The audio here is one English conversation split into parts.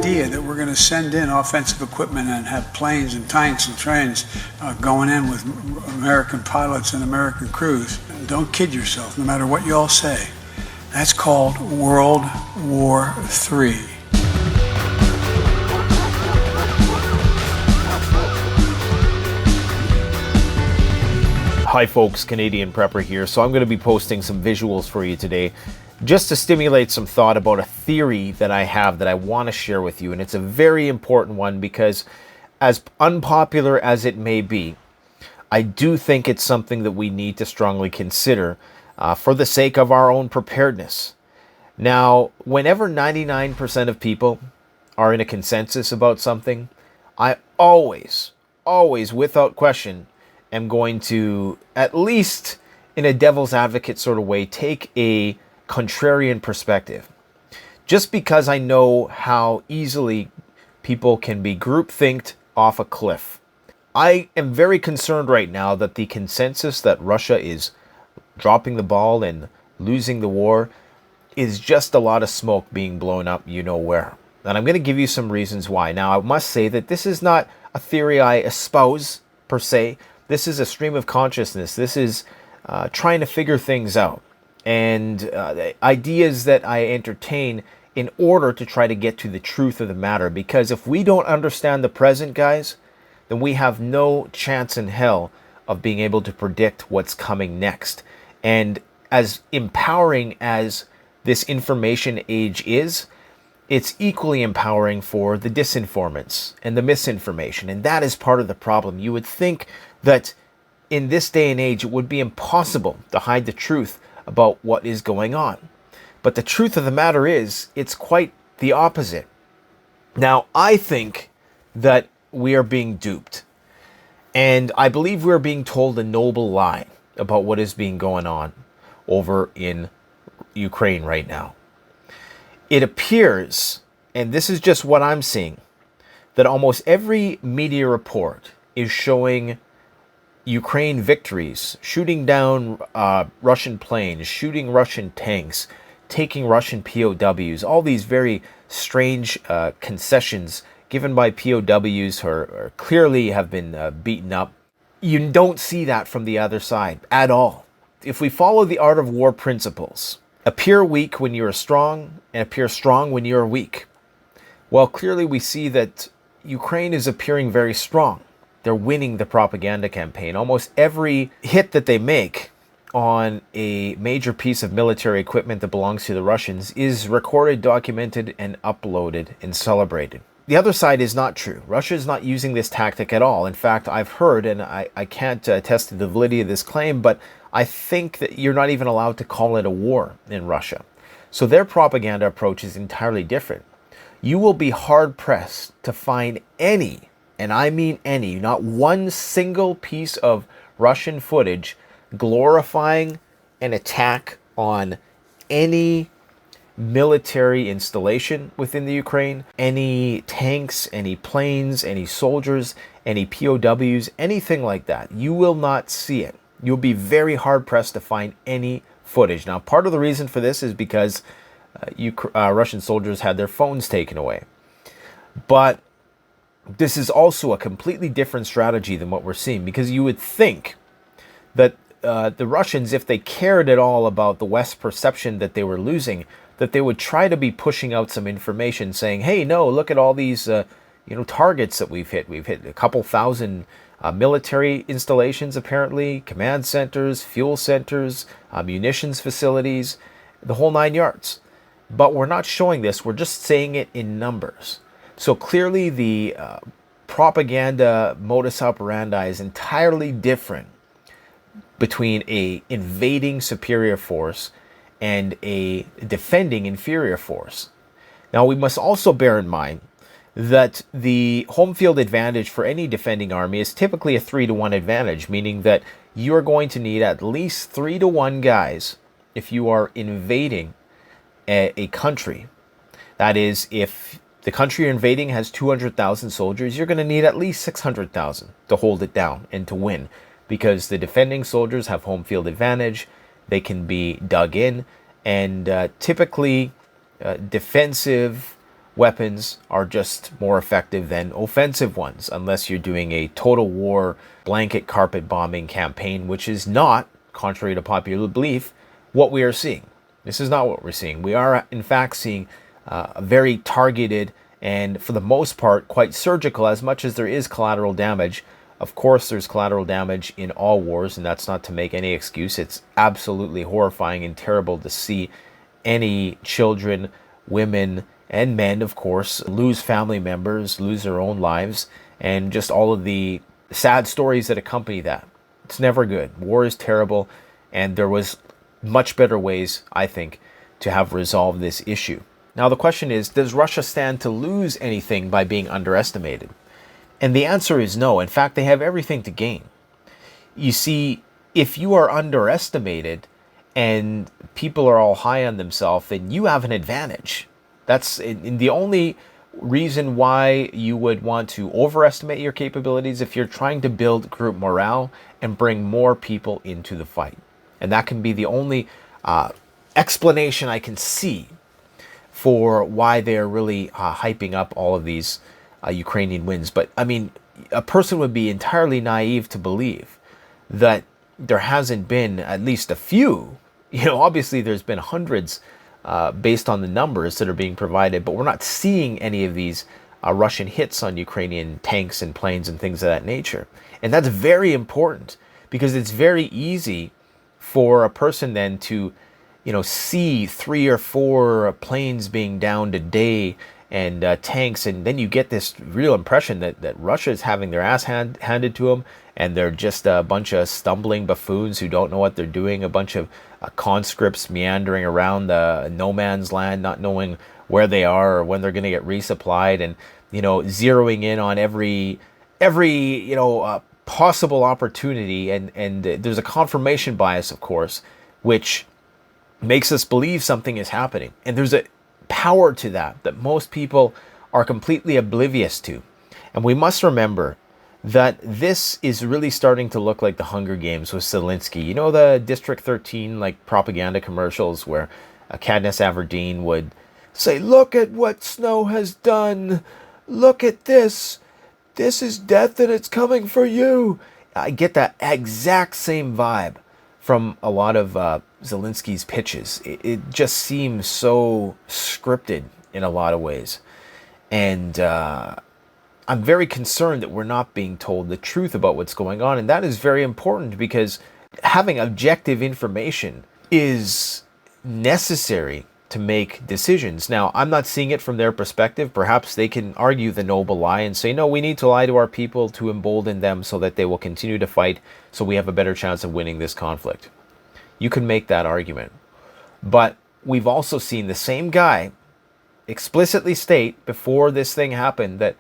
idea that we're going to send in offensive equipment and have planes and tanks and trains going in with American pilots and American crews. Don't kid yourself, no matter what you all say. That's called World War III. Hi folks, Canadian Prepper here. So I'm going to be posting some visuals for you today just to stimulate some thought about a theory that I have that I want to share with you. And it's a very important one because, as unpopular as it may be, I do think it's something that we need to strongly consider for the sake of our own preparedness. Now, whenever 99% of people are in a consensus about something, I always, without question, am going to, at least in a devil's advocate sort of way, take a contrarian perspective. Just because I know how easily people can be groupthinked off a cliff. I am very concerned right now that the consensus that Russia is dropping the ball and losing the war is just a lot of smoke being blown up you know where. And I'm going to give you some reasons why. Now, I must say that this is not a theory I espouse per se. This is a stream of consciousness. This is trying to figure things out and ideas that I entertain in order to try to get to the truth of the matter. Because if we don't understand the present, guys, then we have no chance in hell of being able to predict what's coming next. And as empowering as this information age is, it's equally empowering for the disinformants and the misinformation. And that is part of the problem. You would think that in this day and age, it would be impossible to hide the truth about what is going on. But the truth of the matter is, it's quite the opposite. Now, I think that we are being duped. And I believe we're being told a noble lie about what is being going on over in Ukraine right now. It appears, and this is just what I'm seeing, that almost every media report is showing Ukraine victories, shooting down Russian planes, shooting Russian tanks, taking Russian POWs, all these very strange concessions given by POWs who are clearly have been beaten up. You don't see that from the other side at all. If we follow the art of war principles, appear weak when you are strong and appear strong when you are weak. Well, clearly we see that Ukraine is appearing very strong. They're winning the propaganda campaign. Almost every hit that they make on a major piece of military equipment that belongs to the Russians is recorded, documented, and uploaded and celebrated. The other side is not true. Russia is not using this tactic at all. In fact, I've heard, and I can't attest to the validity of this claim, but I think that you're not even allowed to call it a war in Russia. So their propaganda approach is entirely different. You will be hard-pressed to find any, and I mean any, not one single piece of Russian footage glorifying an attack on any military installation within the Ukraine, any tanks, any planes, any soldiers, any POWs, anything like that. You will not see it. You'll be very hard-pressed to find any footage. Now, part of the reason for this is because Russian soldiers had their phones taken away. But this is also a completely different strategy than what we're seeing, because you would think that the Russians, if they cared at all about the West's perception that they were losing, that they would try to be pushing out some information saying, hey, no, look at all these targets that we've hit. We've hit a couple thousand military installations, apparently, command centers, fuel centers, munitions facilities, the whole 9 yards. But we're not showing this. We're just saying it in numbers. So clearly the propaganda modus operandi is entirely different between a invading superior force and a defending inferior force. Now, we must also bear in mind that the home field advantage for any defending army is typically a 3-to-1 advantage, meaning that you are going to need at least 3-to-1 guys if you are invading a country. That is, if the country you're invading has 200,000 soldiers, you're going to need at least 600,000 to hold it down and to win, because the defending soldiers have home field advantage. They can be dug in, and typically defensive weapons are just more effective than offensive ones, unless you're doing a total war blanket carpet bombing campaign, which is not, contrary to popular belief, what we are seeing. This is not what we're seeing. We are, in fact, seeing a very targeted and, for the most part, quite surgical, as much as there is collateral damage. Of course, there's collateral damage in all wars, and that's not to make any excuse. It's absolutely horrifying and terrible to see any children, women, and men, of course, lose family members, lose their own lives, and just all of the sad stories that accompany that. It's never good. War is terrible, and there was much better ways, I think, to have resolved this issue. Now, the question is, does Russia stand to lose anything by being underestimated? And the answer is no. In fact, they have everything to gain. You see, if you are underestimated and people are all high on themselves, then you have an advantage. That's in the only reason why you would want to overestimate your capabilities if you're trying to build group morale and bring more people into the fight. And that can be the only explanation I can see for why they're really hyping up all of these Ukrainian wins. But I mean, a person would be entirely naive to believe that there hasn't been at least a few. Obviously there's been hundreds based on the numbers that are being provided, but we're not seeing any of these Russian hits on Ukrainian tanks and planes and things of that nature. And that's very important, because it's very easy for a person then to, see 3 or 4 planes being downed a day and tanks, and then you get this real impression that Russia is having their ass handed to them, and they're just a bunch of stumbling buffoons who don't know what they're doing, a bunch of conscripts meandering around the no man's land, not knowing where they are or when they're going to get resupplied, and zeroing in on every possible opportunity, and there's a confirmation bias, of course, which makes us believe something is happening, and there's a power to that most people are completely oblivious to. And we must remember that this is really starting to look like the Hunger Games with Zelensky. The District 13 propaganda commercials where Katniss Everdeen would say, "Look at what snow has done. Look at this. This is death and it's coming for you." I get that exact same vibe from a lot of Zelensky's pitches. It just seems so scripted in a lot of ways. And I'm very concerned that we're not being told the truth about what's going on. And that is very important, because having objective information is necessary to make decisions. Now, I'm not seeing it from their perspective. Perhaps they can argue the noble lie and say, no, we need to lie to our people to embolden them so that they will continue to fight, so we have a better chance of winning this conflict. You can make that argument. But we've also seen the same guy explicitly state before this thing happened that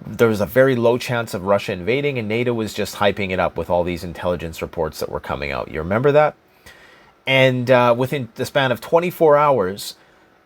there was a very low chance of Russia invading, and NATO was just hyping it up with all these intelligence reports that were coming out. You remember that? And within the span of 24 hours,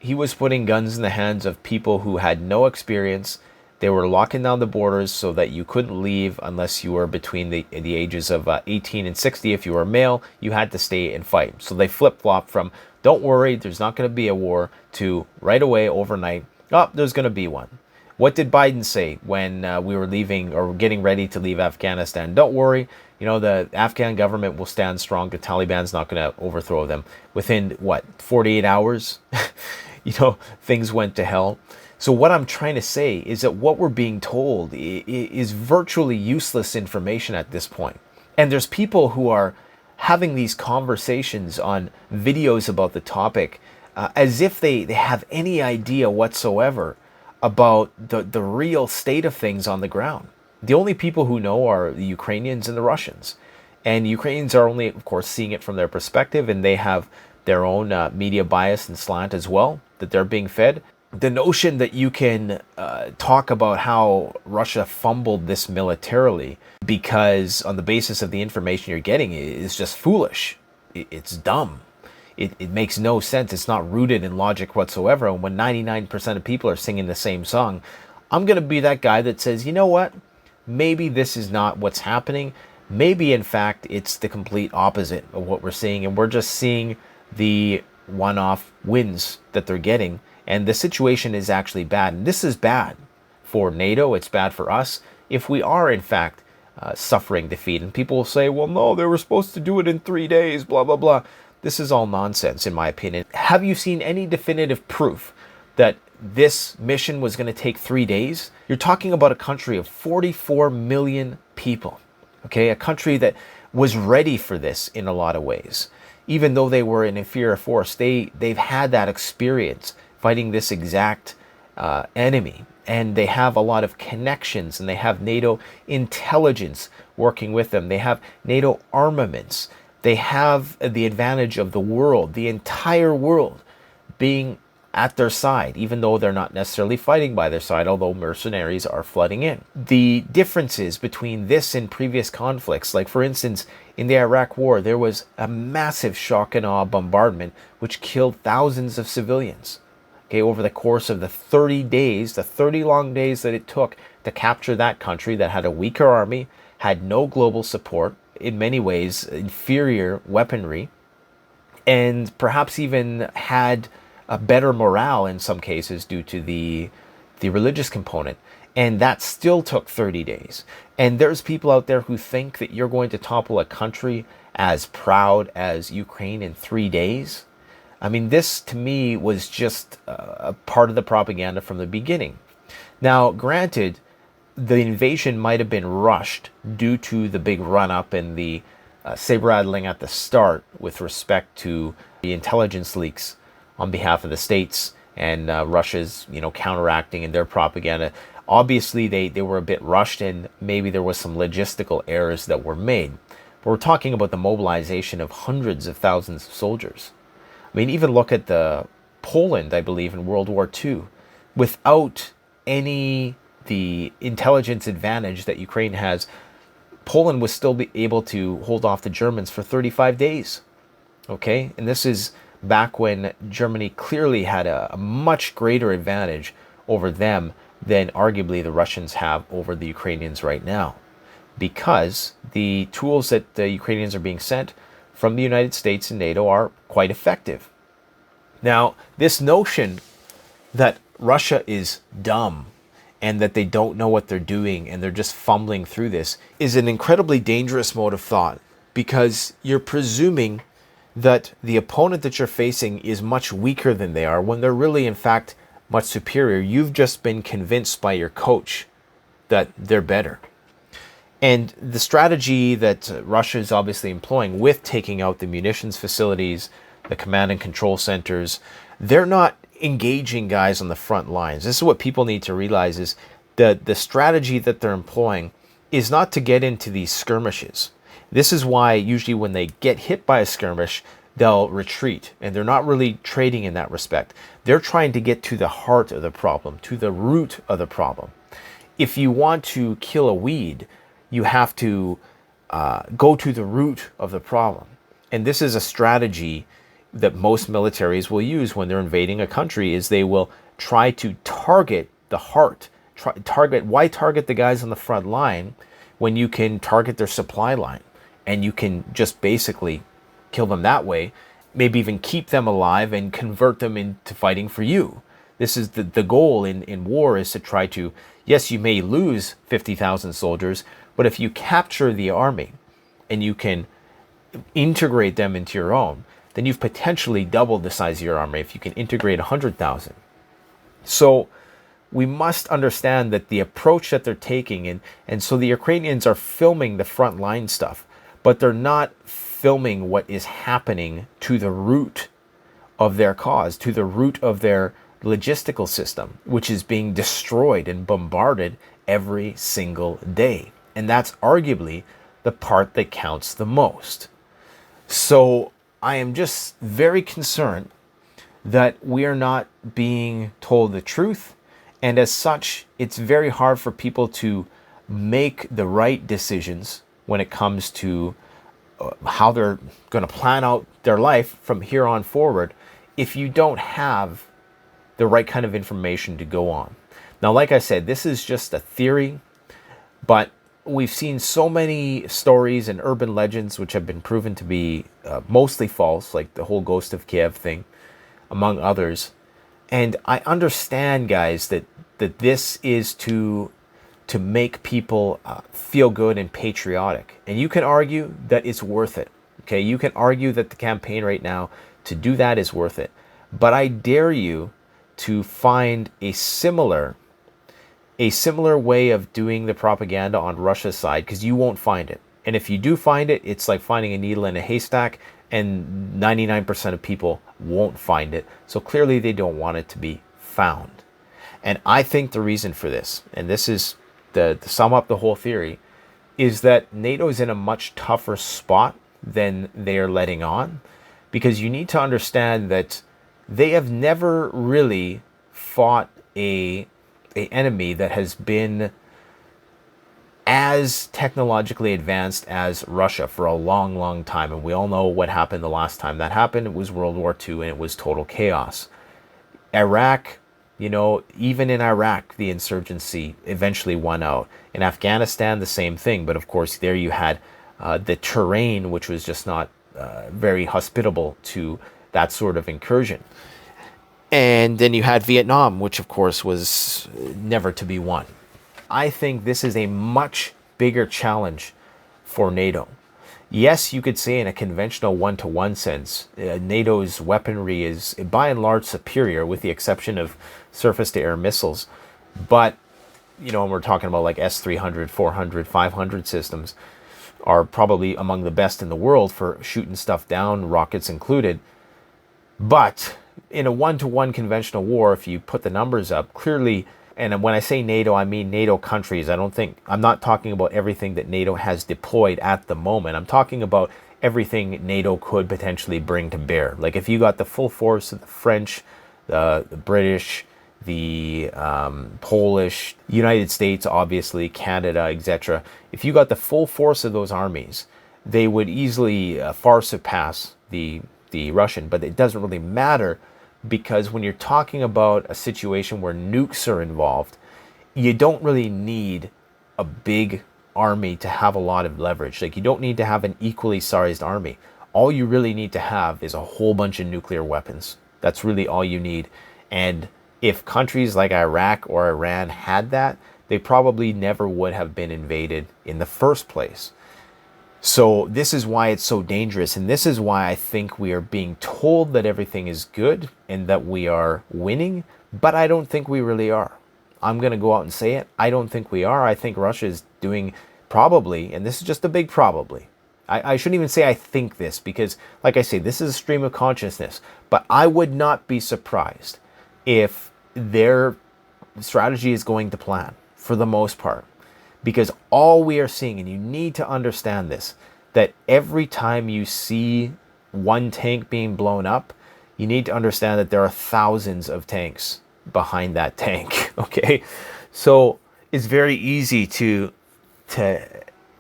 he was putting guns in the hands of people who had no experience. They were locking down the borders so that you couldn't leave unless you were between the ages of 18 and 60. If you were male, you had to stay and fight. So they flip-flopped from, don't worry, there's not going to be a war, to right away, overnight, oh, there's going to be one. What did Biden say when we were leaving or getting ready to leave Afghanistan? Don't worry, the Afghan government will stand strong. The Taliban's not going to overthrow them. Within, 48 hours? Things went to hell. So what I'm trying to say is that what we're being told is virtually useless information at this point. And there's people who are having these conversations on videos about the topic as if they have any idea whatsoever about the real state of things on the ground. The only people who know are the Ukrainians and the Russians. And Ukrainians are only, of course, seeing it from their perspective, and they have their own media bias and slant as well that they're being fed. The notion that you can talk about how Russia fumbled this militarily because on the basis of the information you're getting is just foolish. It's dumb. It makes no sense. It's not rooted in logic whatsoever. And when 99% of people are singing the same song, I'm going to be that guy that says, you know what? Maybe this is not what's happening. Maybe, in fact, it's the complete opposite of what we're seeing. And we're just seeing the one-off wins that they're getting. And the situation is actually bad. And this is bad for NATO. It's bad for us if we are, in fact, suffering defeat. And people will say, well, no, they were supposed to do it in 3 days, blah, blah, blah. This is all nonsense, in my opinion. Have you seen any definitive proof that this mission was going to take 3 days? You're talking about a country of 44 million people, okay? A country that was ready for this in a lot of ways. Even though they were an inferior force, they've had that experience fighting this exact enemy. And they have a lot of connections, and they have NATO intelligence working with them. They have NATO armaments. They have the advantage of the world, the entire world, being at their side, even though they're not necessarily fighting by their side, although mercenaries are flooding in. The differences between this and previous conflicts, like for instance, in the Iraq War, there was a massive shock and awe bombardment which killed thousands of civilians. Okay, over the course of the 30 days, the 30 long days that it took to capture that country that had a weaker army, had no global support, in many ways inferior weaponry, and perhaps even had a better morale in some cases due to the religious component. And that still took 30 days. And there's people out there who think that you're going to topple a country as proud as Ukraine in 3 days. I mean, this to me was just a part of the propaganda from the beginning. Now, granted, the invasion might have been rushed due to the big run-up and the saber-rattling at the start with respect to the intelligence leaks on behalf of the states and Russia's, counteracting and their propaganda. Obviously, they were a bit rushed, and maybe there was some logistical errors that were made. But we're talking about the mobilization of hundreds of thousands of soldiers. I mean, even look at Poland, I believe, in World War II. Without the intelligence advantage that Ukraine has, Poland was still be able to hold off the Germans for 35 days. Okay? And this is back when Germany clearly had a much greater advantage over them than arguably the Russians have over the Ukrainians right now. Because the tools that the Ukrainians are being sent from the United States and NATO are quite effective. Now, this notion that Russia is dumb and that they don't know what they're doing and they're just fumbling through this is an incredibly dangerous mode of thought, because you're presuming that the opponent that you're facing is much weaker than they are when they're really, in fact, much superior. You've just been convinced by your coach that they're better. And the strategy that Russia is obviously employing with taking out the munitions facilities, the command and control centers, they're not engaging guys on the front lines. This is what people need to realize, is that the strategy that they're employing is not to get into these skirmishes. This is why usually when they get hit by a skirmish, they'll retreat, and they're not really trading in that respect. They're trying to get to the heart of the problem, to the root of the problem. If you want to kill a weed, you have to go to the root of the problem. And this is a strategy that most militaries will use when they're invading a country, is they will try to target the heart. Why target the guys on the front line when you can target their supply line and you can just basically kill them that way, maybe even keep them alive and convert them into fighting for you. This is the goal in war, is to try to, yes, you may lose 50,000 soldiers, but if you capture the army and you can integrate them into your own, then you've potentially doubled the size of your army if you can integrate 100,000. So we must understand that the approach that they're taking, and so the Ukrainians are filming the front line stuff, but they're not filming what is happening to the root of their cause, to the root of their logistical system, which is being destroyed and bombarded every single day. And that's arguably the part that counts the most. So I am just very concerned that we are not being told the truth. And as such, it's very hard for people to make the right decisions when it comes to how they're going to plan out their life from here on forward if you don't have the right kind of information to go on. Now, like I said, this is just a theory, but we've seen so many stories and urban legends which have been proven to be mostly false, like the whole Ghost of Kiev thing, among others, And I understand, guys, that this is to make people feel good and patriotic. And you can argue that it's worth it. Okay, you can argue that the campaign right now to do that is worth it. But I dare you to find a similar way of doing the propaganda on Russia's side, because you won't find it. And if you do find it, it's like finding a needle in a haystack, and 99% of people won't find it. So clearly they don't want it to be found. And I think the reason for this, and this is to sum up the whole theory, is that NATO is in a much tougher spot than they are letting on, because you need to understand that they have never really fought a enemy that has been as technologically advanced as Russia for a long, long time. And we all know what happened the last time that happened. It was World War II, and it was total chaos. Iraq, even in Iraq, the insurgency eventually won out. In Afghanistan, the same thing. But of course, there you had the terrain, which was just not very hospitable to that sort of incursion. And then you had Vietnam, which of course was never to be won. I think this is a much bigger challenge for NATO. Yes, you could say in a conventional one-to-one sense, NATO's weaponry is by and large superior, with the exception of surface-to-air missiles. But, when we're talking about like S-300, 400, 500 systems, are probably among the best in the world for shooting stuff down, rockets included. But in a one-to-one conventional war, if you put the numbers up, clearly, and when I say NATO, I mean NATO countries. I'm not talking about everything that NATO has deployed at the moment. I'm talking about everything NATO could potentially bring to bear. Like if you got the full force of the French, the British, the Polish, United States, obviously, Canada, etc. If you got the full force of those armies, they would easily far surpass the Russian. But it doesn't really matter, because when you're talking about a situation where nukes are involved, you don't really need a big army to have a lot of leverage. Like, you don't need to have an equally sized army. All you really need to have is a whole bunch of nuclear weapons. That's really all you need. And if countries like Iraq or Iran had that, they probably never would have been invaded in the first place. So this is why it's so dangerous, and this is why I think we are being told that everything is good and that we are winning, but I don't think we really are. I'm going to go out and say it. I don't think we are. I think Russia is doing probably, and this is just a big probably. I shouldn't even say I think this, because, like I say, this is a stream of consciousness, but I would not be surprised if their strategy is going to plan for the most part. Because all we are seeing, and you need to understand this, that every time you see one tank being blown up, you need to understand that there are thousands of tanks behind that tank, okay? So it's very easy to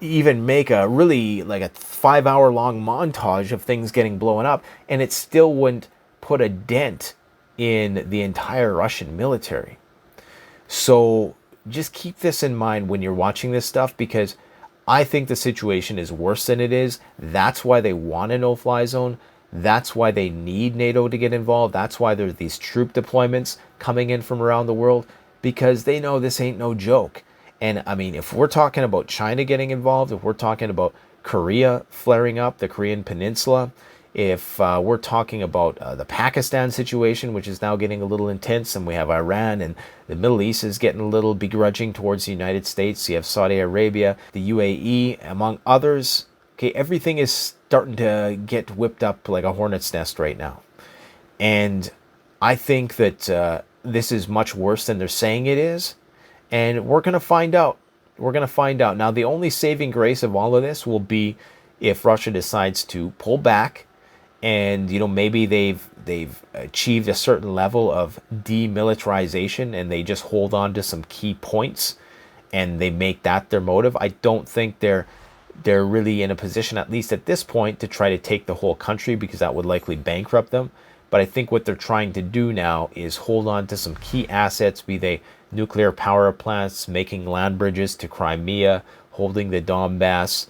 even make a really like a 5-hour long montage of things getting blown up, and it still wouldn't put a dent in the entire Russian military. So just keep this in mind when you're watching this stuff, because I think the situation is worse than it is. That's why they want a no-fly zone. That's why they need NATO to get involved. That's why there's these troop deployments coming in from around the world, because they know this ain't no joke. And I mean, if we're talking about China getting involved, if we're talking about Korea flaring up, the Korean Peninsula, if we're talking about the Pakistan situation, which is now getting a little intense, and we have Iran, and the Middle East is getting a little begrudging towards the United States. You have Saudi Arabia, the UAE, among others. Okay, everything is starting to get whipped up like a hornet's nest right now. And I think that this is much worse than they're saying it is. And we're going to find out. We're going to find out. Now, the only saving grace of all of this will be if Russia decides to pull back, and maybe they've achieved a certain level of demilitarization, and they just hold on to some key points and they make that their motive. I don't think they're really in a position, at least at this point, to try to take the whole country, because that would likely bankrupt them. But I think what they're trying to do now is hold on to some key assets, be they nuclear power plants, making land bridges to Crimea, holding the Donbass,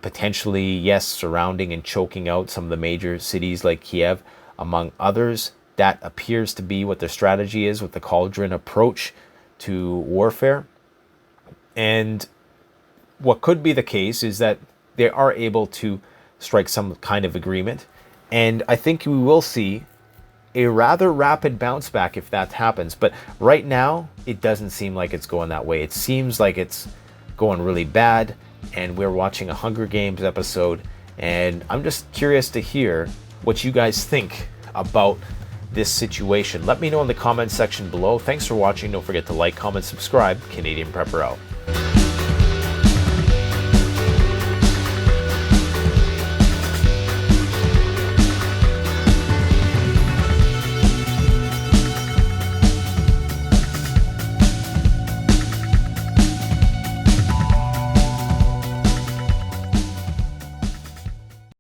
potentially, yes, surrounding and choking out some of the major cities like Kiev, among others. That appears to be what their strategy is with the cauldron approach to warfare. And what could be the case is that they are able to strike some kind of agreement. And I think we will see a rather rapid bounce back if that happens. But right now, it doesn't seem like it's going that way. It seems like it's going really bad. And we're watching a Hunger Games episode. And I'm just curious to hear what you guys think about this situation. Let me know in the comment section below. Thanks for watching. Don't forget to like, comment, subscribe. Canadian Prepper out.